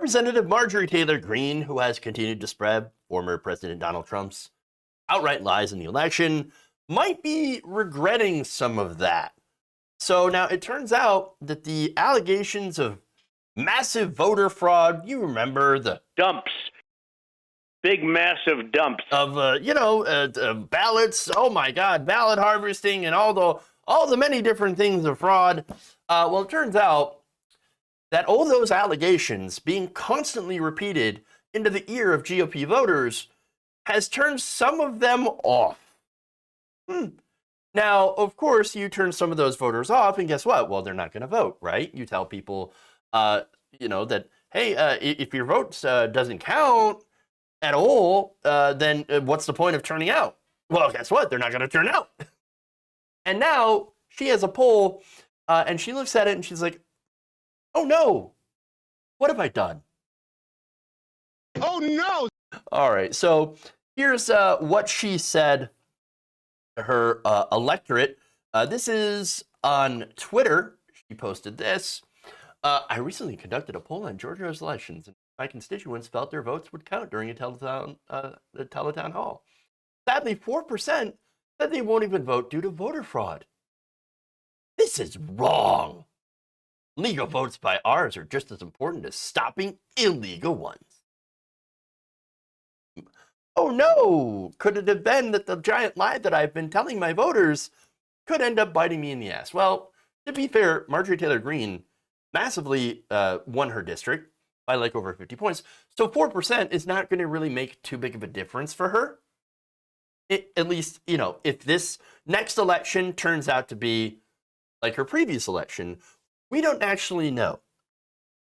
Representative Marjorie Taylor Greene, who has continued to spread former President Donald Trump's outright lies in the election, might be regretting some of that. So now it turns out that the allegations of massive voter fraud, you remember the dumps, big massive dumps of ballots. Oh my God, ballot harvesting and all the many different things of fraud. Well, it turns out that all those allegations being constantly repeated into the ear of GOP voters has turned some of them off. Now, of course, you turn some of those voters off, and guess what? Well, they're not going to vote, right? You tell people, that, hey, if your vote doesn't count at all, then what's the point of turning out? Well, guess what? They're not going to turn out. And now she has a poll, and she looks at it, and she's like, oh, no. What have I done? Oh, no. All right. So here's what she said to her electorate. This is on Twitter. She posted this. I recently conducted a poll on Georgia's elections, and my constituents felt their votes would count during a telethon hall. Sadly, 4% said they won't even vote due to voter fraud. This is wrong. Legal votes by ours are just as important as stopping illegal ones. Oh no! Could it have been that the giant lie that I've been telling my voters could end up biting me in the ass? Well, to be fair, Marjorie Taylor Greene massively won her district by like over 50 points. So 4% is not going to really make too big of a difference for her. At least, if this next election turns out to be like her previous election, we don't actually know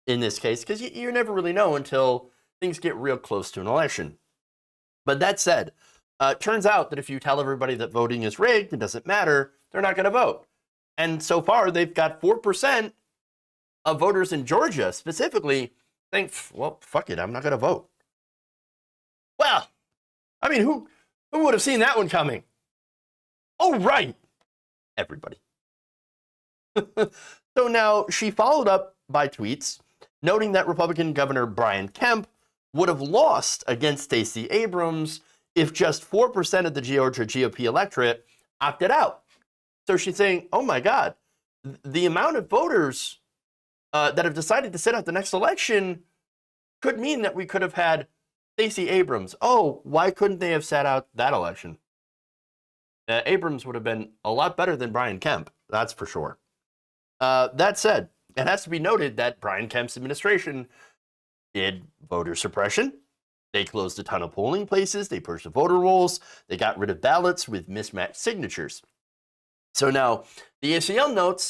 in this case, because you never really know until things get real close to an election. But that said, it turns out that if you tell everybody that voting is rigged, it doesn't matter, they're not going to vote. And so far, they've got 4% of voters in Georgia specifically think, well, fuck it, I'm not going to vote. Well, I mean, who would have seen that one coming? Oh, right, everybody. So now she followed up by tweets noting that Republican Governor Brian Kemp would have lost against Stacey Abrams if just 4% of the Georgia GOP electorate opted out. So she's saying, oh my God, the amount of voters that have decided to sit out the next election could mean that we could have had Stacey Abrams. Oh, why couldn't they have sat out that election? Abrams would have been a lot better than Brian Kemp, that's for sure. That said, it has to be noted that Brian Kemp's administration did voter suppression. They closed a ton of polling places. They purged the voter rolls. They got rid of ballots with mismatched signatures. So now the ACLU,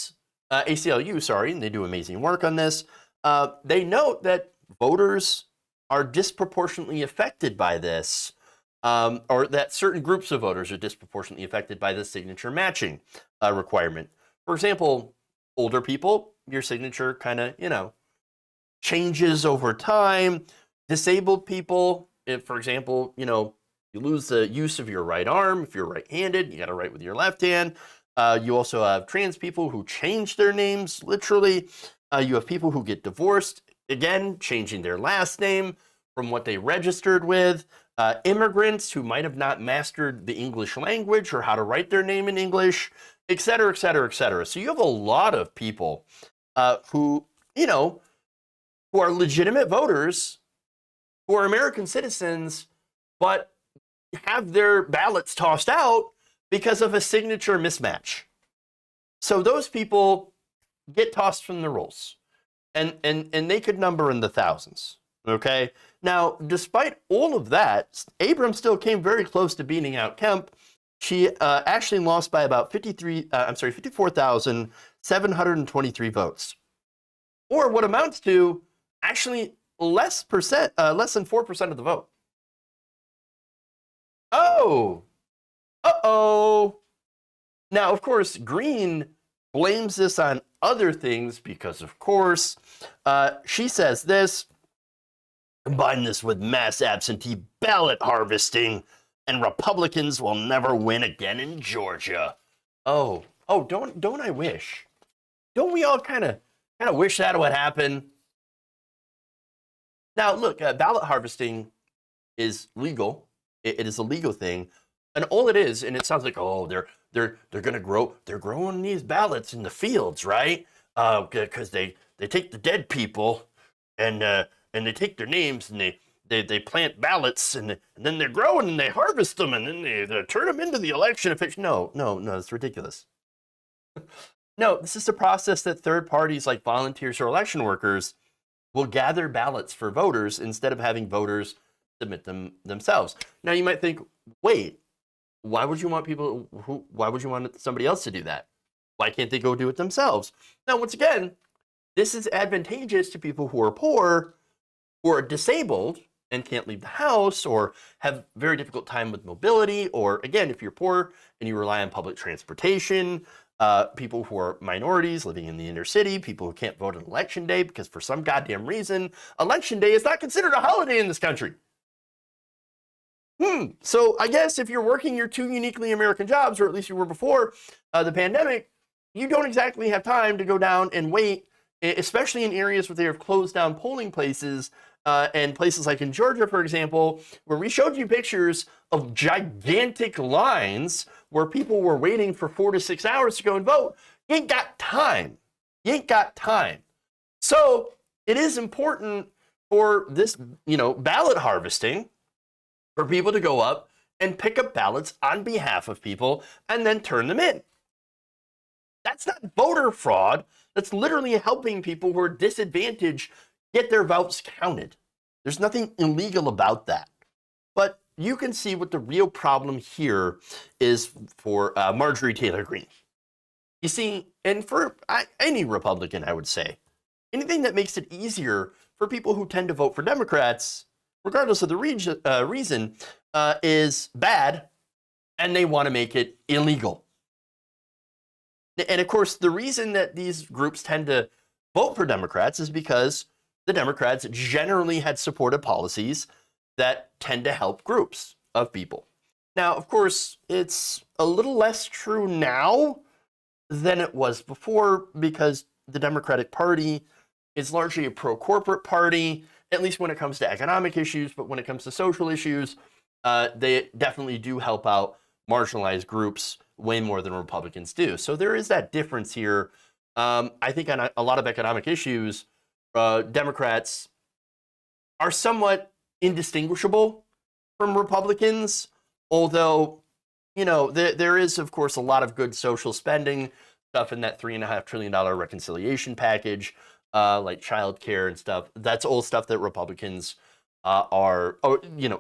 and they do amazing work on this. They note that voters are disproportionately affected by this, or that certain groups of voters are disproportionately affected by the signature matching requirement. For example, older people, your signature kind of, changes over time. Disabled people, if, for example, you lose the use of your right arm, if you're right-handed, you got to write with your left hand. You also have trans people who change their names, literally. You have people who get divorced, again, changing their last name from what they registered with. Immigrants who might have not mastered the English language or how to write their name in English, et cetera, et cetera, et cetera. So you have a lot of people who are legitimate voters, who are American citizens, but have their ballots tossed out because of a signature mismatch. So those people get tossed from the rolls, and they could number in the thousands. Okay. Now, despite all of that, Abrams still came very close to beating out Kemp. She actually lost by about 54,723 votes, or what amounts to actually less than 4% of the vote. Oh, uh-oh. Now, of course, Greene blames this on other things because, of course, she says this: combine this with mass absentee ballot harvesting, and Republicans will never win again in Georgia. Oh, don't I wish? Don't we all kind of wish that would happen? Now, look, ballot harvesting is legal. It is a legal thing, and all it is, and it sounds like, oh, they're gonna grow, they're growing these ballots in the fields, right? Because they take the dead people, and they take their names and they plant ballots, and then they're growing and they harvest them, and then they turn them into the election official. No, it's ridiculous. No, this is a process that third parties like volunteers or election workers will gather ballots for voters instead of having voters submit them themselves. Now you might think, wait, why would you want why would you want somebody else to do that? Why can't they go do it themselves? Now, once again, this is advantageous to people who are poor, who are disabled and can't leave the house, or have very difficult time with mobility, or again, if you're poor and you rely on public transportation, people who are minorities living in the inner city, people who can't vote on election day because for some goddamn reason, election day is not considered a holiday in this country. So I guess if you're working your two uniquely American jobs, or at least you were before the pandemic, you don't exactly have time to go down and wait, especially in areas where they have closed down polling places, and places like in Georgia, for example, where we showed you pictures of gigantic lines where people were waiting for 4 to 6 hours to go and vote. You ain't got time. You ain't got time. So it is important for this, ballot harvesting, for people to go up and pick up ballots on behalf of people and then turn them in. That's not voter fraud. That's literally helping people who are disadvantaged get their votes counted. There's nothing illegal about that. But you can see what the real problem here is for Marjorie Taylor Greene. You see, and for any Republican, I would say, anything that makes it easier for people who tend to vote for Democrats, regardless of the reason, is bad, and they want to make it illegal. And of course, the reason that these groups tend to vote for Democrats is because the Democrats generally had supported policies that tend to help groups of people. Now, of course, it's a little less true now than it was before, because the Democratic Party is largely a pro-corporate party, at least when it comes to economic issues. But when it comes to social issues, they definitely do help out marginalized groups way more than Republicans do. So there is that difference here. I think on a lot of economic issues, Democrats are somewhat indistinguishable from Republicans, although, there is, of course, a lot of good social spending stuff in that $3.5 trillion reconciliation package, like childcare and stuff. That's all stuff that Republicans are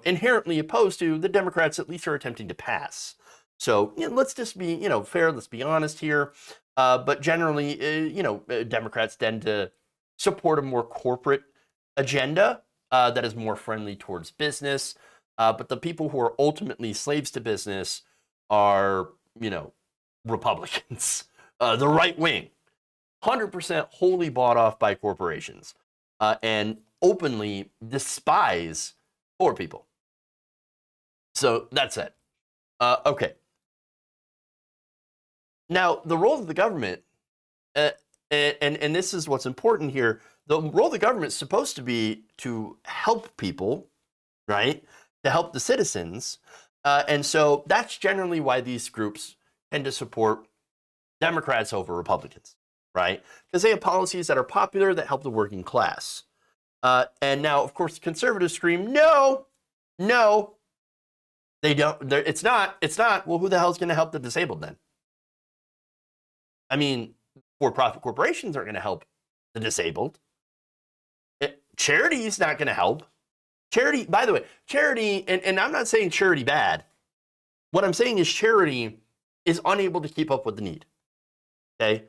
inherently opposed to. The Democrats at least are attempting to pass. So let's just be, fair. Let's be honest here. But generally, Democrats tend to support a more corporate agenda that is more friendly towards business. But the people who are ultimately slaves to business are, Republicans, the right wing, 100% wholly bought off by corporations, and openly despise poor people. So that's it. Okay. Now, the role of the government, and this is what's important here, the role of the government is supposed to be to help people, right? To help the citizens. And so that's generally why these groups tend to support Democrats over Republicans, right? Because they have policies that are popular that help the working class. And now, of course, conservatives scream, no, they don't. It's not. Well, who the hell is going to help the disabled then? I mean, for-profit corporations aren't going to help the disabled. Charity is not going to help. Charity, by the way, and I'm not saying charity bad. What I'm saying is charity is unable to keep up with the need. Okay?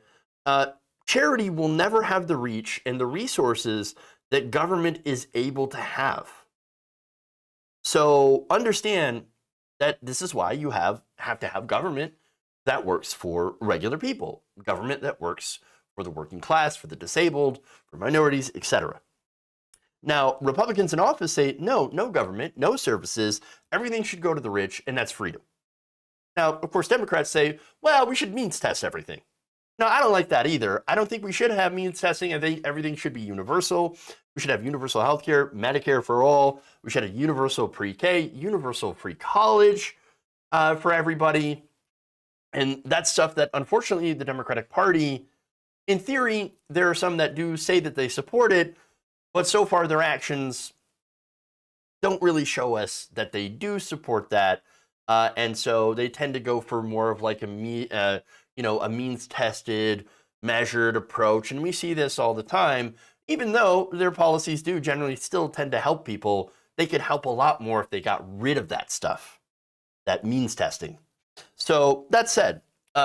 Charity will never have the reach and the resources that government is able to have. So understand that this is why you have to have government that works for regular people, government that works for the working class, for the disabled, for minorities, etc. Now, Republicans in office say, no government, no services, everything should go to the rich, and that's freedom. Now, of course, Democrats say, well, we should means test everything. No, I don't like that either. I don't think we should have means testing. I think everything should be universal. We should have universal health care, Medicare for all. We should have universal pre-K, universal free college for everybody. And that's stuff that, unfortunately, the Democratic Party, in theory, there are some that do say that they support it, but so far their actions don't really show us that they do support that. And so they tend to go for more of like a means-tested, measured approach. And we see this all the time. Even though their policies do generally still tend to help people, they could help a lot more if they got rid of that stuff, that means testing. So that said,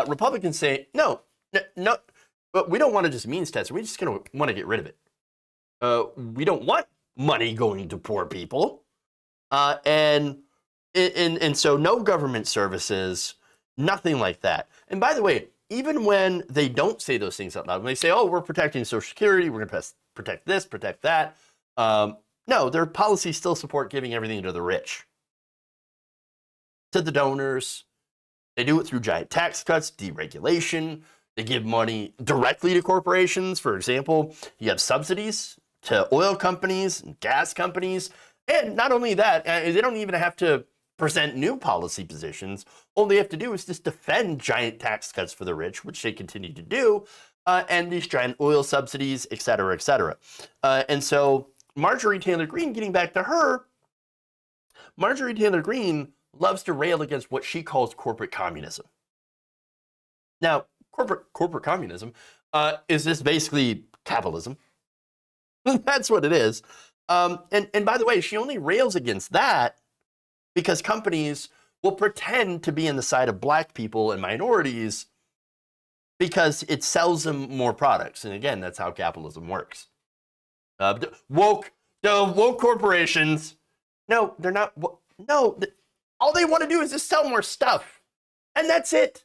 Republicans say, no, but we don't want to just means test. We're just going to want to get rid of it. We don't want money going to poor people. And so no government services, nothing like that. And by the way, even when they don't say those things out loud, when they say, oh, we're protecting Social Security, we're going to protect this, protect that. No, their policies still support giving everything to the rich, to the donors. They do it through giant tax cuts, deregulation. They give money directly to corporations. For example, you have subsidies to oil companies and gas companies. And not only that, they don't even have to present new policy positions. All they have to do is just defend giant tax cuts for the rich, which they continue to do, and these giant oil subsidies, et cetera, et cetera. And so Marjorie Taylor Greene, getting back to her, Marjorie Taylor Greene loves to rail against what she calls corporate communism. Now, corporate communism is just basically capitalism. That's what it is. And by the way, she only rails against that because companies will pretend to be on the side of black people and minorities because it sells them more products. And again, that's how capitalism works. Woke corporations, no, they're not. No, all they want to do is just sell more stuff. And that's it.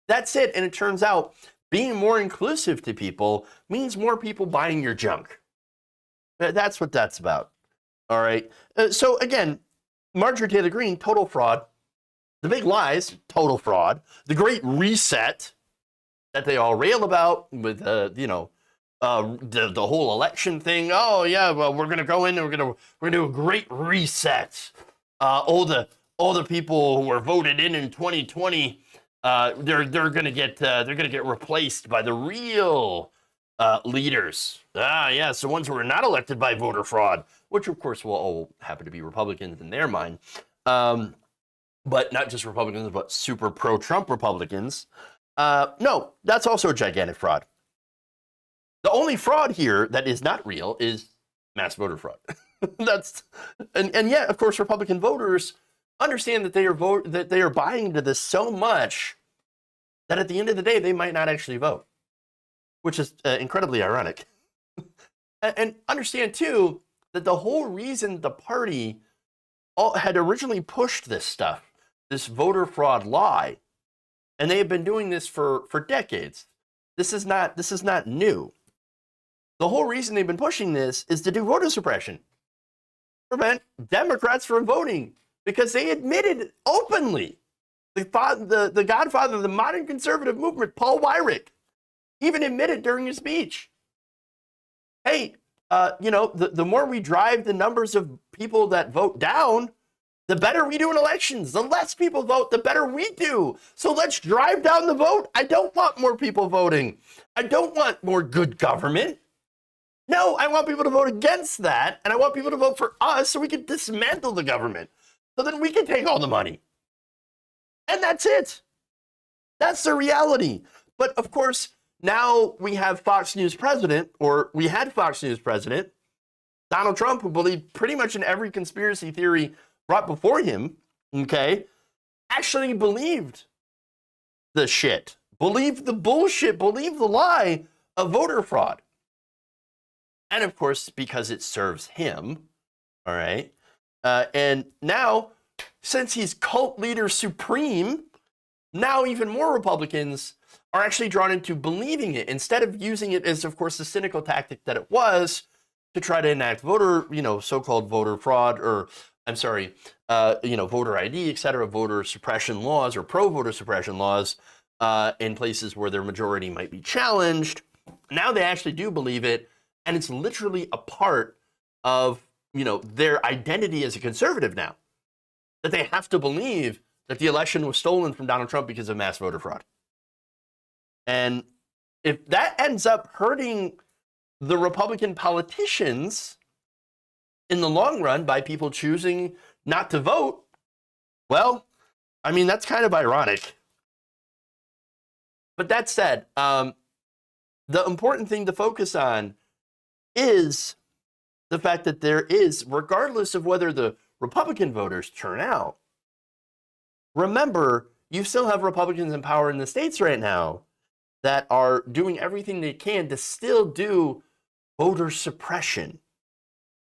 That's it. And it turns out being more inclusive to people means more people buying your junk. That's what that's about. All right. So again, Marjorie Taylor Greene, total fraud. The big lies, total fraud. The great reset that they all rail about with, the whole election thing. Oh yeah, well we're gonna go in and we're gonna do a great reset. All the people who were voted in 2020, they're gonna get replaced by the real leaders. Yes, the ones who were not elected by voter fraud, which of course will all happen to be Republicans in their mind. But not just Republicans, but super pro-Trump Republicans. No, that's also a gigantic fraud. The only fraud here that is not real is mass voter fraud. And yet, of course, Republican voters understand that they are buying into this so much that at the end of the day, they might not actually vote, which is incredibly ironic. And understand, too, that the whole reason the party had originally pushed this stuff, this voter fraud lie, and they have been doing this for decades. This is not new. The whole reason they've been pushing this is to do voter suppression, prevent Democrats from voting, because they admitted openly, the godfather of the modern conservative movement, Paul Weyrich, even admitted during his speech, hey, the more we drive the numbers of people that vote down, the better we do in elections. The less people vote, the better we do. So let's drive down the vote. I don't want more people voting. I don't want more good government. No, I want people to vote against that, and I want people to vote for us so we can dismantle the government. So then we can take all the money. And that's it. That's the reality. But of course, now we have Fox News president, or we had Fox News president, Donald Trump, who believed pretty much in every conspiracy theory brought before him, okay, actually believed the shit, believed the bullshit, believed the lie of voter fraud. And of course, because it serves him, all right, and now, since he's cult leader supreme, now even more Republicans are actually drawn into believing it instead of using it as, of course, the cynical tactic that it was to try to enact voter, so-called voter fraud, or voter ID, et cetera, voter suppression laws or pro-voter suppression laws in places where their majority might be challenged. Now they actually do believe it, and it's literally a part of, their identity as a conservative now, that they have to believe that the election was stolen from Donald Trump because of mass voter fraud. And if that ends up hurting the Republican politicians in the long run by people choosing not to vote, well, I mean, that's kind of ironic. But that said, the important thing to focus on is the fact that there is, regardless of whether the Republican voters turn out, remember, you still have Republicans in power in the states right now that are doing everything they can to still do voter suppression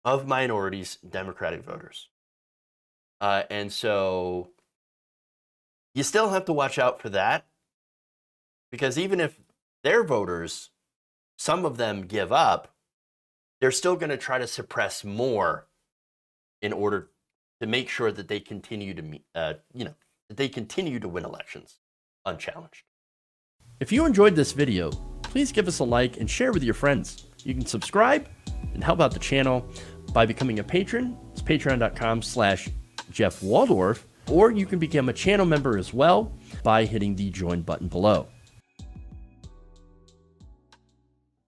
of minorities, Democratic voters. And so you still have to watch out for that, because even if their voters, some of them give up, they're still going to try to suppress more in order to make sure that they continue to, that they continue to win elections unchallenged. If you enjoyed this video, please give us a like and share with your friends. You can subscribe and help out the channel by becoming a patron. It's patreon.com/Jeff Waldorf, or you can become a channel member as well by hitting the join button below.